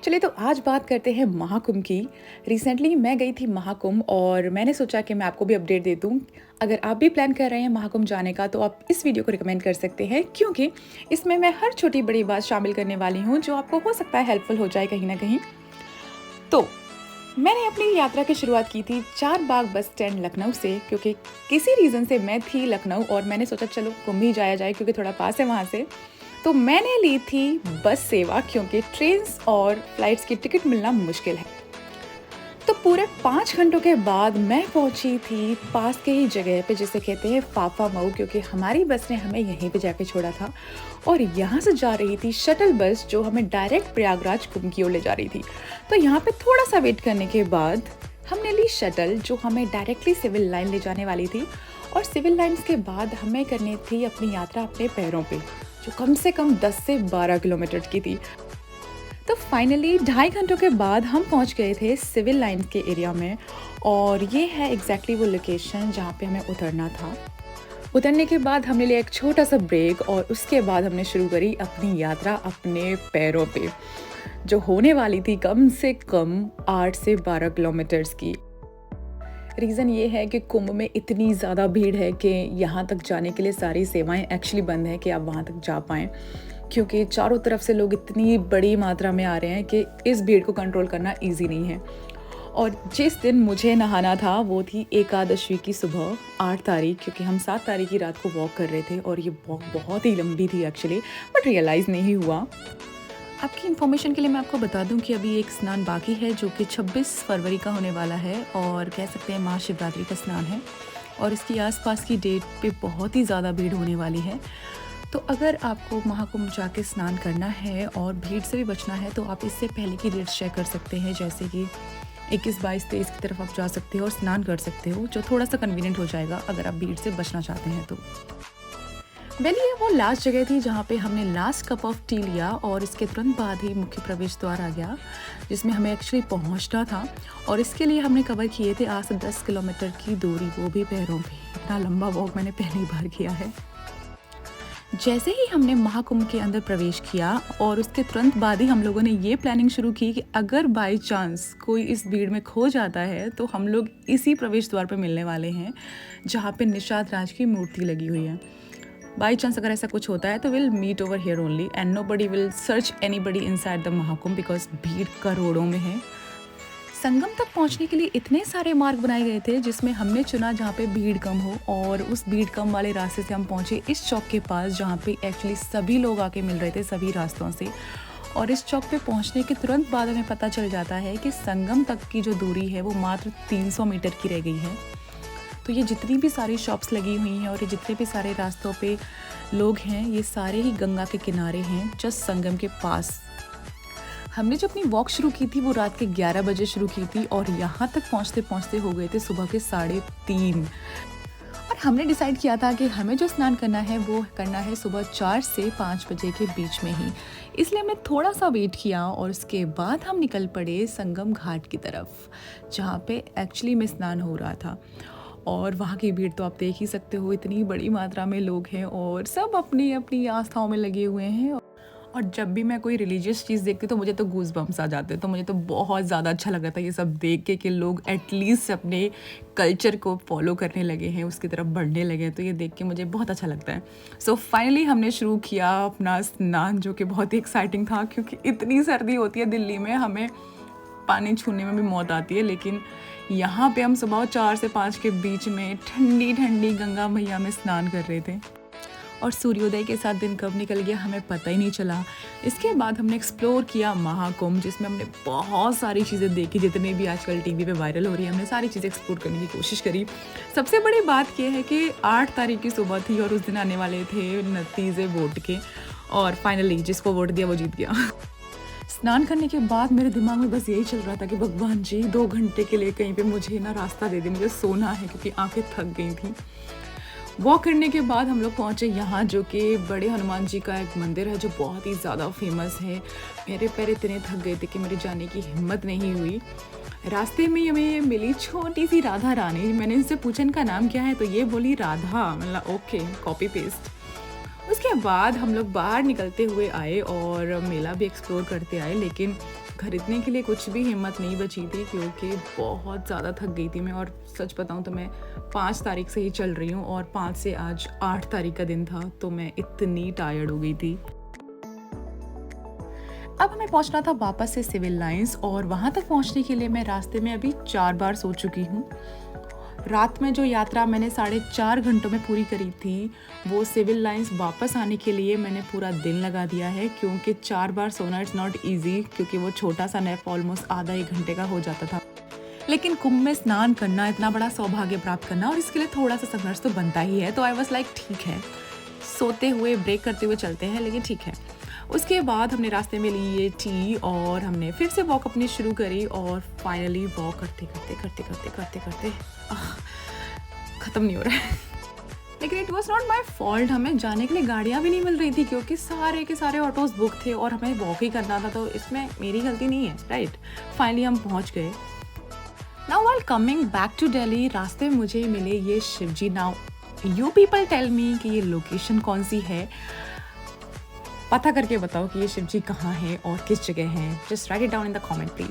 चलिए तो आज बात करते हैं महाकुंभ की। रिसेंटली मैं गई थी महाकुंभ और मैंने सोचा कि मैं आपको भी अपडेट दे दूँ। अगर आप भी प्लान कर रहे हैं महाकुंभ जाने का तो आप इस वीडियो को रिकमेंड कर सकते हैं, क्योंकि इसमें मैं हर छोटी बड़ी बात शामिल करने वाली हूँ जो आपको हो सकता है हेल्पफुल हो जाए कहीं ना कहीं। तो मैंने अपनी यात्रा की शुरुआत की थी चार बाग बस स्टैंड लखनऊ से, क्योंकि किसी रीज़न से मैं थी लखनऊ और मैंने सोचा चलो कुंभ ही जाया जाए क्योंकि थोड़ा पास है वहाँ से। तो मैंने ली थी बस सेवा, क्योंकि ट्रेन्स और फ्लाइट्स की टिकट मिलना मुश्किल है। तो पूरे 5 घंटों के बाद मैं पहुंची थी पास के ही जगह पे जिसे कहते हैं फाफा मऊ, क्योंकि हमारी बस ने हमें यहीं पे जाके छोड़ा था और यहाँ से जा रही थी शटल बस जो हमें डायरेक्ट प्रयागराज कुंभ की ओर ले जा रही थी। तो यहाँ पे थोड़ा सा वेट करने के बाद हमने ली शटल जो हमें डायरेक्टली सिविल लाइन ले जाने वाली थी, और सिविल लाइन्स के बाद हमें करनी थी अपनी यात्रा अपने पैरों पे, जो कम से कम 10 से 12 किलोमीटर की थी। तो फाइनली 2.5 घंटों के बाद हम पहुंच गए थे सिविल लाइन्स के एरिया में, और ये है एग्जैक्टली वो लोकेशन जहाँ पे हमें उतरना था। उतरने के बाद हमने लिया एक छोटा सा ब्रेक और उसके बाद हमने शुरू करी अपनी यात्रा अपने पैरों पे, जो होने वाली थी कम से कम 8 से 12 किलोमीटर्स की। रीज़न ये है कि कुंभ में इतनी ज़्यादा भीड़ है कि यहाँ तक जाने के लिए सारी सेवाएं एक्चुअली बंद हैं कि आप वहाँ तक जा पाएँ, क्योंकि चारों तरफ से लोग इतनी बड़ी मात्रा में आ रहे हैं कि इस भीड़ को कंट्रोल करना इजी नहीं है। और जिस दिन मुझे नहाना था वो थी एकादशी की सुबह 8 तारीख, क्योंकि हम 7 तारीख की रात को वॉक कर रहे थे और ये वॉक बहुत ही लंबी थी एक्चुअली, बट रियलाइज़ नहीं हुआ। आपकी इन्फॉर्मेशन के लिए मैं आपको बता दूं कि अभी एक स्नान बाकी है जो कि 26 फरवरी का होने वाला है, और कह सकते हैं महाशिवरात्रि का स्नान है, और इसकी आसपास की डेट पे बहुत ही ज़्यादा भीड़ होने वाली है। तो अगर आपको महाकुंभ जाके स्नान करना है और भीड़ से भी बचना है तो आप इससे पहले की डेट्स चेक कर सकते हैं, जैसे कि 21, 22, 23 की तरफ आप जा सकते हो और स्नान कर सकते हो, जो थोड़ा सा कन्वीनियंट हो जाएगा अगर आप भीड़ से बचना चाहते हैं तो। ये वो लास्ट जगह थी जहाँ पे हमने लास्ट कप ऑफ टी लिया, और इसके तुरंत बाद ही मुख्य प्रवेश द्वार आ गया जिसमें हमें एक्चुअली पहुँचना था, और इसके लिए हमने कवर किए थे 8 से 10 किलोमीटर की दूरी, वो भी पैरों पे। इतना लंबा वॉक मैंने पहली बार किया है। जैसे ही हमने महाकुंभ के अंदर प्रवेश किया और उसके तुरंत बाद ही हम लोगों ने ये प्लानिंग शुरू की कि अगर बाय चांस कोई इस भीड़ में खो जाता है तो हम लोग इसी प्रवेश द्वार पर मिलने वाले हैं जहाँ पे निषाद राज की मूर्ति लगी हुई है। बाई चांस अगर ऐसा कुछ होता है तो will meet over here only and nobody will search anybody inside the Mahakumbh, because भीड़ करोड़ों में है। संगम तक पहुंचने के लिए इतने सारे मार्ग बनाए गए थे जिसमें हमने चुना जहाँ पे भीड़ कम हो, और उस भीड़ कम वाले रास्ते से हम पहुंचे इस चौक के पास जहाँ पे एक्चुअली सभी लोग आके मिल रहे थे सभी रास्तों से। और इस चौक पे पहुंचने के तुरंत बाद हमें पता चल जाता है कि संगम तक की जो दूरी है वो मात्र 300 मीटर की रह गई है। तो ये जितनी भी सारी शॉप्स लगी हुई हैं और ये जितने भी सारे रास्तों पे लोग हैं, ये सारे ही गंगा के किनारे हैं, जस्ट संगम के पास। हमने जो अपनी वॉक शुरू की थी वो रात के 11 बजे शुरू की थी और यहाँ तक पहुँचते पहुँचते हो गए थे सुबह के 3:30। और हमने डिसाइड किया था कि हमें जो स्नान करना है वो करना है सुबह 4 से 5 बजे के बीच में ही, इसलिए हमने थोड़ा सा वेट किया और उसके बाद हम निकल पड़े संगम घाट की तरफ जहाँ पे एक्चुअली में स्नान हो रहा था। और वहाँ की भीड़ तो आप देख ही सकते हो, इतनी बड़ी मात्रा में लोग हैं और सब अपनी अपनी आस्थाओं में लगे हुए हैं। और जब भी मैं कोई रिलीजियस चीज़ देखती तो मुझे तो गूज बम्स आ जाते, तो मुझे तो बहुत ज़्यादा अच्छा लग रहा था ये सब देख के कि लोग एटलीस्ट अपने कल्चर को फॉलो करने लगे हैं, उसकी तरफ बढ़ने लगे हैं, तो ये देख के मुझे बहुत अच्छा लगता है। सो फाइनली हमने शुरू किया अपना स्नान, जो कि बहुत ही एक्साइटिंग था क्योंकि इतनी सर्दी होती है दिल्ली में, हमें पानी छूने में भी मौत आती है, लेकिन यहाँ पे हम सुबह 4 से 5 के बीच में ठंडी ठंडी गंगा मैया में स्नान कर रहे थे और सूर्योदय के साथ दिन कब निकल गया हमें पता ही नहीं चला। इसके बाद हमने एक्सप्लोर किया महाकुंभ, जिसमें हमने बहुत सारी चीज़ें देखी, जितनी भी आजकल टीवी पे वायरल हो रही है, हमने सारी चीज़ें एक्सप्लोर करने की कोशिश करी। सबसे बड़ी बात यह है कि 8 तारीख की सुबह थी और उस दिन आने वाले थे नतीजे वोट के, और फाइनली जिसको वोट दिया वो जीत गया। स्नान करने के बाद मेरे दिमाग में बस यही चल रहा था कि भगवान जी 2 घंटे के लिए कहीं पे मुझे ना रास्ता दे दे, मुझे सोना है, क्योंकि आंखें थक गई थी। वॉक करने के बाद हम लोग पहुँचे यहाँ, जो कि बड़े हनुमान जी का एक मंदिर है जो बहुत ही ज़्यादा फेमस है। मेरे पैर इतने थक गए थे कि मेरे जाने की हिम्मत नहीं हुई। रास्ते में हमें मिली छोटी सी राधा रानी। मैंने इनसे पूछा इनका नाम क्या है, तो ये बोली राधा। मतलब ओके, कॉपी पेस्ट। उसके बाद हम लोग बाहर निकलते हुए आए और मेला भी एक्सप्लोर करते आए, लेकिन खरीदने के लिए कुछ भी हिम्मत नहीं बची थी क्योंकि बहुत ज़्यादा थक गई थी मैं। और सच बताऊँ तो मैं 5 तारीख से ही चल रही हूँ और 5 से आज 8 तारीख का दिन था, तो मैं इतनी टायर्ड हो गई थी। अब हमें पहुंचना था वापस से सिविल लाइंस और वहां तक पहुंचने के लिए मैं रास्ते में अभी 4 बार सो चुकी हूँ। रात में जो यात्रा मैंने 4.5 घंटों में पूरी करी थी, वो सिविल लाइंस वापस आने के लिए मैंने पूरा दिन लगा दिया है, क्योंकि 4 बार सोना इट्स नॉट ईजी, क्योंकि वो छोटा सा नैप ऑलमोस्ट आधा 1 घंटे का हो जाता था। लेकिन कुंभ में स्नान करना, इतना बड़ा सौभाग्य प्राप्त करना, और इसके लिए थोड़ा सा संघर्ष तो बनता ही है। तो आई वॉज लाइक ठीक है, सोते हुए ब्रेक करते हुए चलते हैं, लेकिन ठीक है। उसके बाद हमने रास्ते में ली ये टी और हमने फिर से वॉक अपनी शुरू करी और फाइनली वॉक करते करते करते करते करते करते ख़त्म नहीं हो रहा है। लेकिन it was not my fault, हमें जाने के लिए गाड़ियाँ भी नहीं मिल रही थी क्योंकि सारे के सारे ऑटोज़ बुक थे और हमें वॉक ही करना था, तो इसमें मेरी गलती नहीं है, राइट। फाइनली हम पहुँच गए। Now while coming back to Delhi, रास्ते में मुझे मिले ये Shivji. Now you people tell me कि ये लोकेशन कौन सी है, पता करके बताओ कि ये शिवजी कहाँ है और किस जगह है। Just right it down in the comment please.